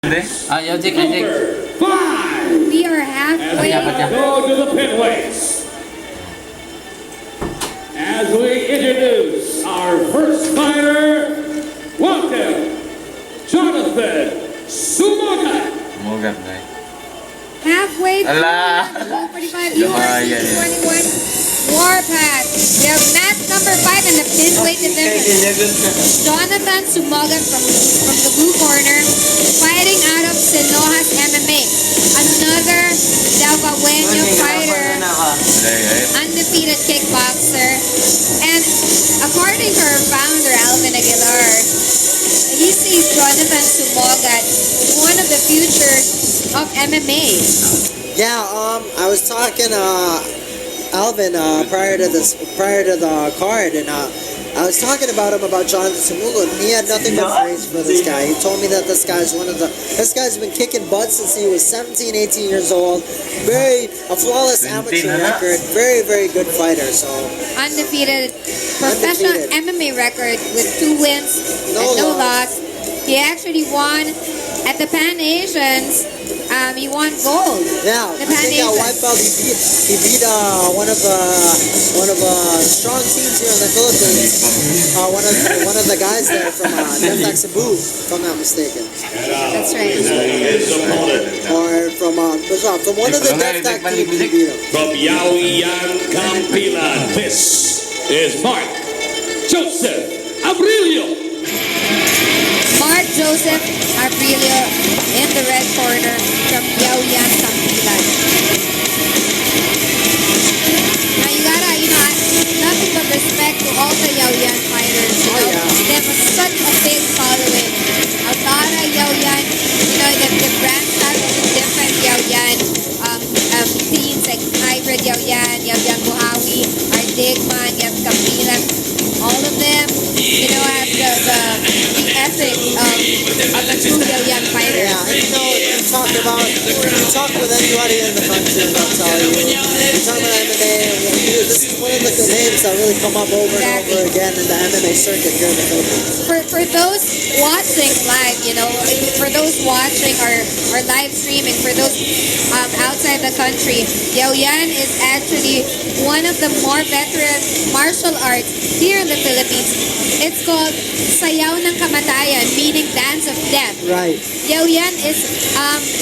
Number 5. We are halfway. As we go to the pinweights. As we introduce our first fighter, welcome, Jonathan Sumogat. Sumogat, guys. Halfway through Ala. 45 Urcc 21 Warpath. We have match number 5 in the pinweight division. Jonathan Sumogat from the blue corner, fighting out of Sinohas MMA. Another Delgaweño fighter, undefeated kickboxer. And according to her founder, Alvin Aguilar, he sees Jonathan Sumogat one of the futures of MMA. Yeah, I was talking Alvin prior to the card, and I was talking about Jonathan Sumogat. He had nothing but praise for this guy. He told me that this guy's been kicking butt since he was 17, 18 years old. A flawless amateur record. Very, very good fighter. So Undefeated professional MMA record with 2 wins and no loss. He actually won at the Pan Asians. He won gold. yeah, The I think Pan white belt he beat one of the strong teams here in the Philippines. One of the guys there from Demdak Cebu, if I'm not mistaken. That's right. Or from one of the Demdak teams he beat him. From Yaoyan Campilan, this is Mark Joseph Abrillo. Mark Joseph Abrillo in the red corner from Yaoyan Campilan. Now you gotta, nothing but respect to all the Yaoyan fighters. They have such a big following. A lot of Yaoyan, the branched out into different Yaoyan teams like Hybrid Yaoyan, Yaoyan Buhawi, Ardigman, Yaoyan Campilan. All of them, have the ethic of a true Yaoyan fighter. Yeah, and you talk with anybody in the country, and they'll tell you. You talk about MMA, this is one of the names that really come up over and over again in the MMA circuit here in the Philippines. For those watching live, for those watching our live streaming, for those outside the country, Yaoyan is actually one of the more veteran martial arts here in the Philippines. It's called Sayaw ng Kamatayan, meaning dance of death. Right. Yaoyan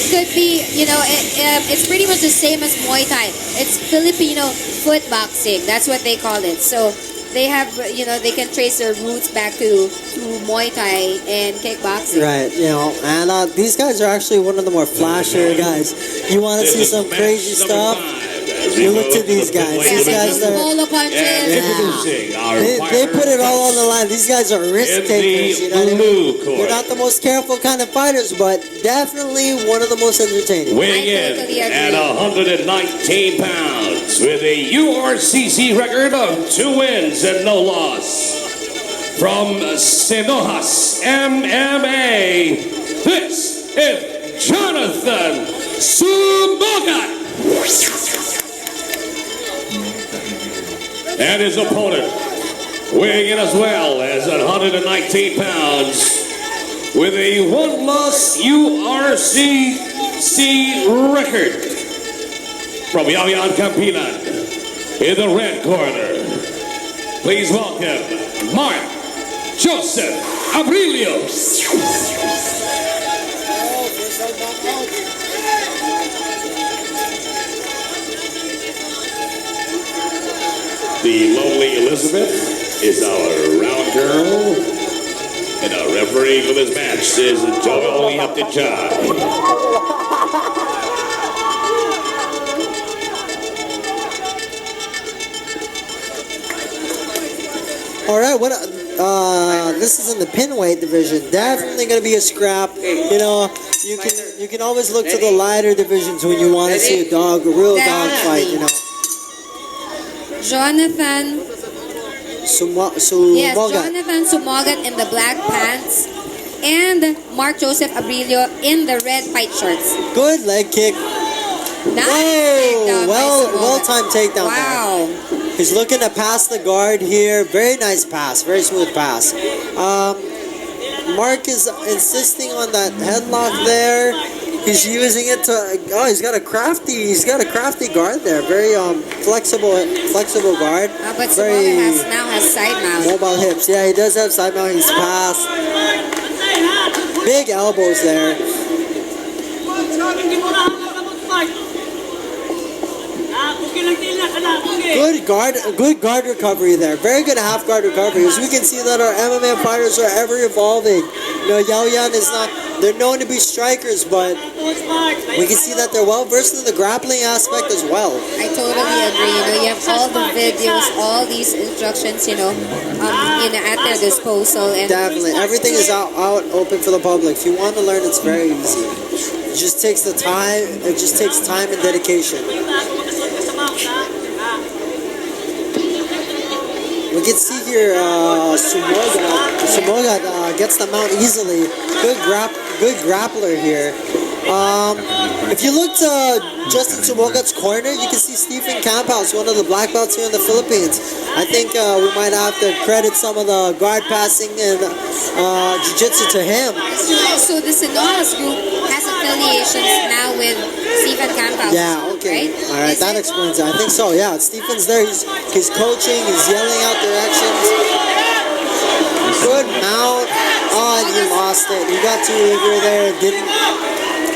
could be, it's pretty much the same as Muay Thai. It's Filipino foot boxing. That's what they call it. So they have, they can trace their roots back to Muay Thai and kickboxing. Right, and these guys are actually one of the more flashier guys. You want to see some crazy stuff? You look to these guys. Yeah, These guys are... polo punches. They put it all on the line. These guys are risk takers. You know what I mean? They're not the most careful kind of fighters, but definitely one of the most entertaining. Weighing in at 119 pounds with a URCC record of 2 wins and no loss. From Sinohas MMA, this is Jonathan Sumogat. And his opponent, weighing in as well as 119 pounds, with a 1-loss URCC record. From Yaoyan Campilan, in the red corner, please welcome Mark Joseph Abrillo. The lovely Elizabeth is our round girl, and our referee for this match is Joey Upton-John. All right, this is in the pinweight division. Definitely going to be a scrap. You can always look to the lighter divisions when you want to see a real dog fight. Jonathan Sumogat. Yes, Jonathan Sumogat in the black pants and Mark Joseph Abrillo in the red fight shorts. Good leg kick. Nice takedown by well-timed takedown. Wow. There. He's looking to pass the guard here. Very nice pass. Very smooth pass. Mark is insisting on that headlock there. He's using it to. Oh, he's got a crafty guard there. Very flexible guard. But Very Sumogat now has side mount. mobile hips. Yeah, he does have side mount. He's passed. Big elbows there. Good guard recovery there. Very good half guard recovery. As we can see that our MMA fighters are ever evolving. You know, Yao Yan is not. They're known to be strikers, but we can see that they're well versed in the grappling aspect as well. I totally agree. You know, you have all the videos, all these instructions, at their disposal. And Definitely, everything is out open for the public. If you want to learn, it's very easy. It just takes the time. It just takes time and dedication. We can see here Sumogat gets the mount easily. Good grappler here. If you look to Justin Sumogat's corner, you can see Stephen Camphouse, one of the black belts here in the Philippines. I think we might have to credit some of the guard passing and jiu-jitsu to him. So the Sinoas group has affiliations now with Stephen Camphouse. Yeah, okay. Right? All right, that explains it. I think so, yeah. Stephen's there. He's coaching. He's yelling out directions. Good mount. Oh, and he lost it. He got too eager there.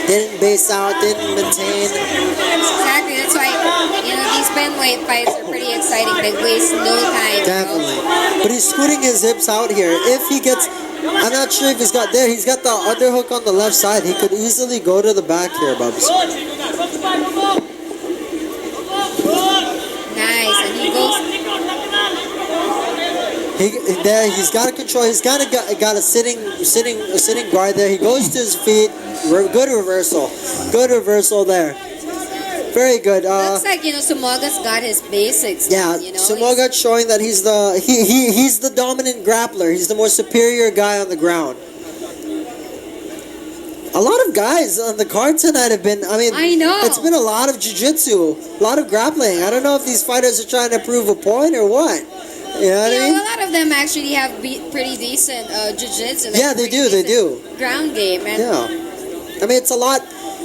Didn't base out. Didn't maintain. Exactly. That's why, these bantamweight fights are pretty exciting. They waste no time. Definitely. But he's scooting his hips out here. If he gets... I'm not sure if he's got there. He's got the underhook on the left side. He could easily go to the back here, Bubs. Nice. And he goes... He's got to control. He's got a sitting guard there. He goes to his feet. Good reversal. Good reversal there. Very good. Looks like Sumogat's got his basics. Yeah, Sumogat showing that he's the dominant grappler. He's the more superior guy on the ground. A lot of guys on the card tonight have been. I know. It's been a lot of jiu-jitsu, a lot of grappling. I don't know if these fighters are trying to prove a point or what. You know what I mean? A lot of them actually have pretty decent jiu-jitsu. Yeah, they do. They do. Ground game. And Yeah.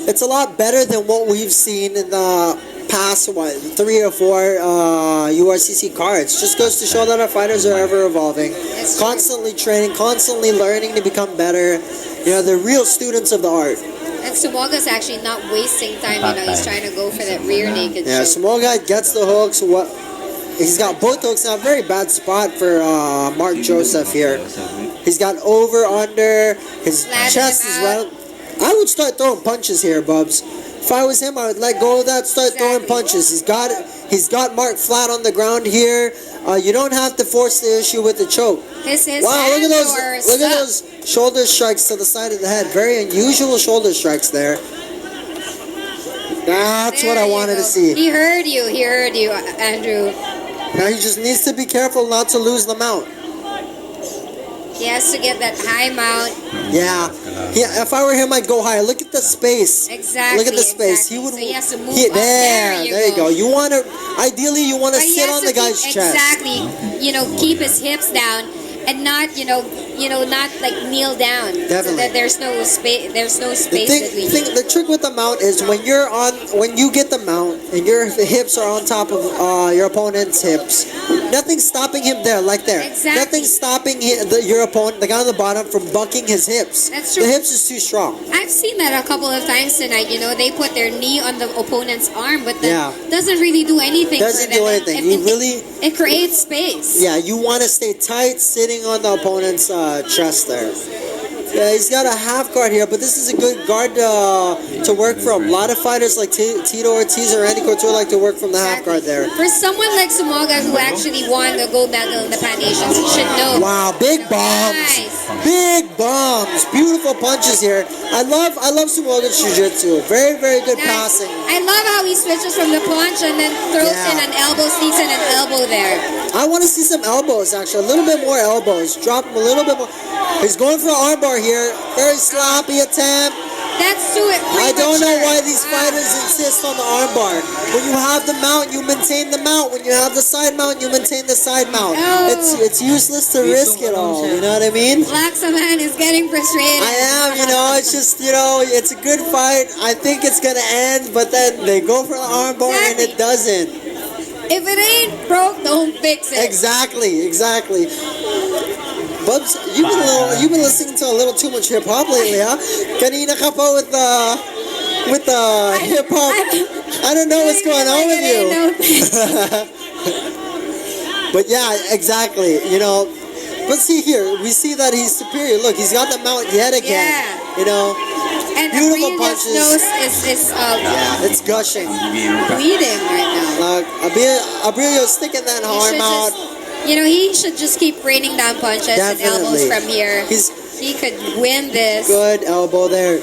It's a lot better than what we've seen in the past, 3 or 4 URCC cards. Just goes to show that our fighters are ever evolving. Constantly training, constantly learning to become better. They're real students of the art. And Sumogat's actually not wasting time. He's trying to go for that rear naked Yeah, choke. Sumogat gets the hooks. He's got both hooks now. Very bad spot for Mark Joseph here. He's got over, under. His chest is right. I would start throwing punches here, Bubs. If I was him, I would let go of that, start throwing punches. He's got Mark flat on the ground here. You don't have to force the issue with the choke. Wow, look at those shoulder strikes to the side of the head. Very unusual shoulder strikes there. That's what I wanted to see. He heard you, Andrew. Now he just needs to be careful not to lose the mount. He has to get that high mount. Yeah. If I were him, I'd go higher. Look at the space. Exactly. Look at the space. Exactly. So he has to move up. There you go. Ideally, you want to sit on the guy's chest. Exactly. Keep his hips down and not, not like kneel down. Definitely. So that there's no space. There's no space between. The trick with the mount is when you get the mount and your hips are on top of your opponent's hips. Nothing's stopping him there, like there. Exactly. Nothing's stopping your opponent, the guy on the bottom, from bucking his hips. That's true. The hips is too strong. I've seen that a couple of times tonight. They put their knee on the opponent's arm, but that doesn't really do anything. Doesn't do anything. It creates space. Yeah, you want to stay tight, sitting on the opponent's chest there. Yeah, he's got a half guard here, but this is a good guard to work from. A lot of fighters like Tito Ortiz or Randy Couture like to work from the half guard there. For someone like Sumogat who actually won the gold medal in the Pan Asians, he should know. Wow, big bombs. Nice. Big bombs. Beautiful punches here. I love Sumogat's jiu-jitsu. Very, very good passing. I love how he switches from the punch and then throws in an elbow, sneaks in an elbow there. I want to see some elbows, actually. A little bit more elbows. Drop him a little bit more. He's going for an armbar here. Very sloppy attempt. That's too premature. I don't know why these fighters insist on the armbar. When you have the mount, you maintain the mount. When you have the side mount, you maintain the side mount. Oh. It's useless to risk it all. You know what I mean? Laxaman is getting frustrated. I am, you know, it's just, you know, it's a good fight. I think it's gonna end, but then they go for the armbar and it doesn't. If it ain't broke, don't fix it. Exactly. Bubs, you've been listening to a little too much hip hop lately, huh? Kanina ka pa with the hip hop. I don't know what's going on with you. But yeah, exactly. You know, but see here, we see that he's superior. Look, he's got the mount yet again. Yeah. You know, And beautiful Abrillo's punches. nose is It's gushing. bleeding right now. Abrillo's sticking that arm out. He should just keep raining down punches and elbows Definitely. from here. He could win this. Good elbow there.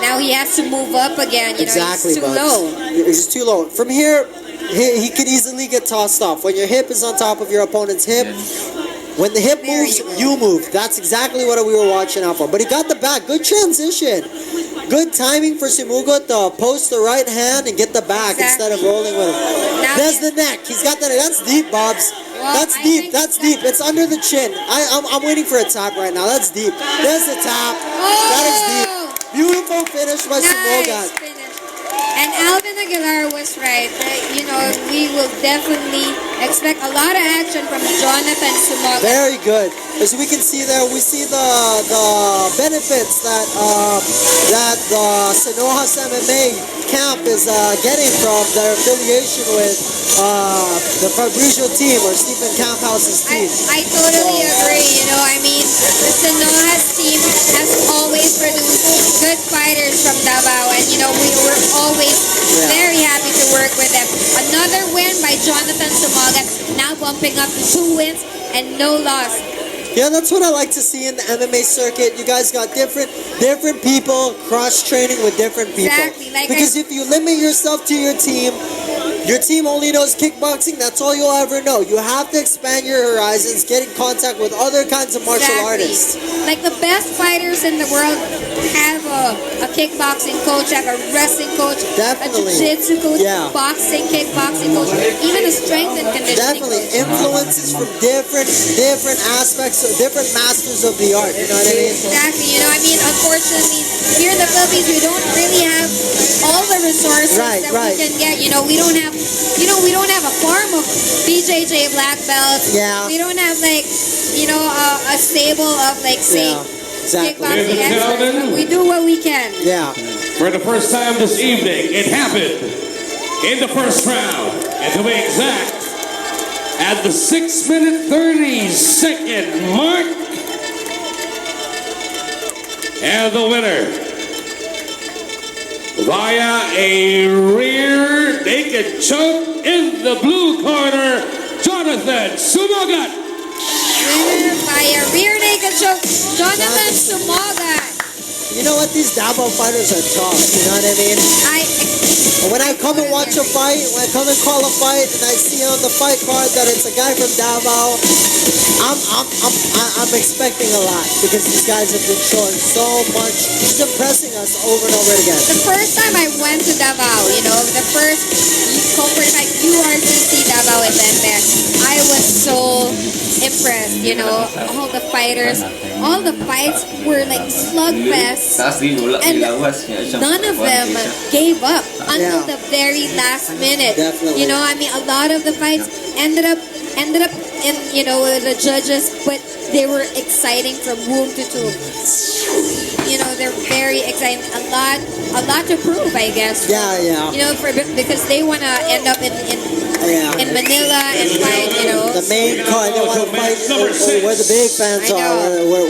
Now he has to move up again. Exactly, he's too Bugs. low. He's too low. From here, he could easily get tossed off. When your hip is on top of your opponent's hip, when the hip There moves, you go. you move. That's exactly what we were watching out for. But he got the back. Good transition. Good timing for Sumogat to post the right hand and get the back instead of rolling with him. Now There's the neck. He's got the neck. That's deep, Bobs. Well, That's I deep. think That's deep. It's under the chin. I'm waiting for a tap right now. That's deep. There's the tap. That is deep. Beautiful finish by Sumogat. Nice finish. And Alvin Aguilar was right. We will definitely expect a lot of action from Jonathan Sumogat. Very good. As we can see there, we see the benefits that the Sinohas MMA camp is getting from their affiliation with the Abrillo team or Stephen Camphouse's team. I totally agree. The Sinohas team has always produced good fighters from Davao, and we were always very happy to work with them. Another win by Jonathan Sumogat, now bumping up to 2 wins and no loss. Yeah, that's what I like to see in the MMA circuit. You guys got different people cross-training with different people. Exactly, Because if you limit yourself to your team only knows kickboxing, that's all you'll ever know. You have to expand your horizons, get in contact with other kinds of martial artists. Like the best fighters in the world have a kickboxing coach, have a wrestling coach, Definitely. a jiu-jitsu coach, Yeah. kickboxing coach, even a strength and conditioning Definitely coach. influences from different aspects, different masters of the art. You know what I mean? Exactly. Unfortunately, here in the Philippines, we don't really have all the resources Right. we can get. We don't have a farm of BJJ black belts. Yeah. We don't have a stable of say Exactly. kickboxing experts. But we do what we can. Yeah. For the first time this evening, it happened in the first round. And to be exact, at the 6-minute 30-second mark, and the winner, via a rear naked choke in the blue corner, Jonathan Sumogat. Winner by a rear naked choke, Jonathan Sumogat. You know what? These Davao fighters are tough. You know what I mean? When I come and watch a fight, when I come and call a fight, and I see on the fight card that it's a guy from Davao, I'm expecting a lot because these guys have been showing so much. He's impressing us over and over again. The first time I went to Davao, the first corporate like Urcc Davao event there, I was so impressed. All the fighters, all the fights were like slugfest, and none of them gave up until the very last minute. Definitely. A lot of the fights ended up in the judges, but they were exciting from womb to tomb. They're very exciting. A lot to prove, I guess. Yeah. Because they want to end up in Manila and fight. The main card, they want to fight where the big fans I know. are. Where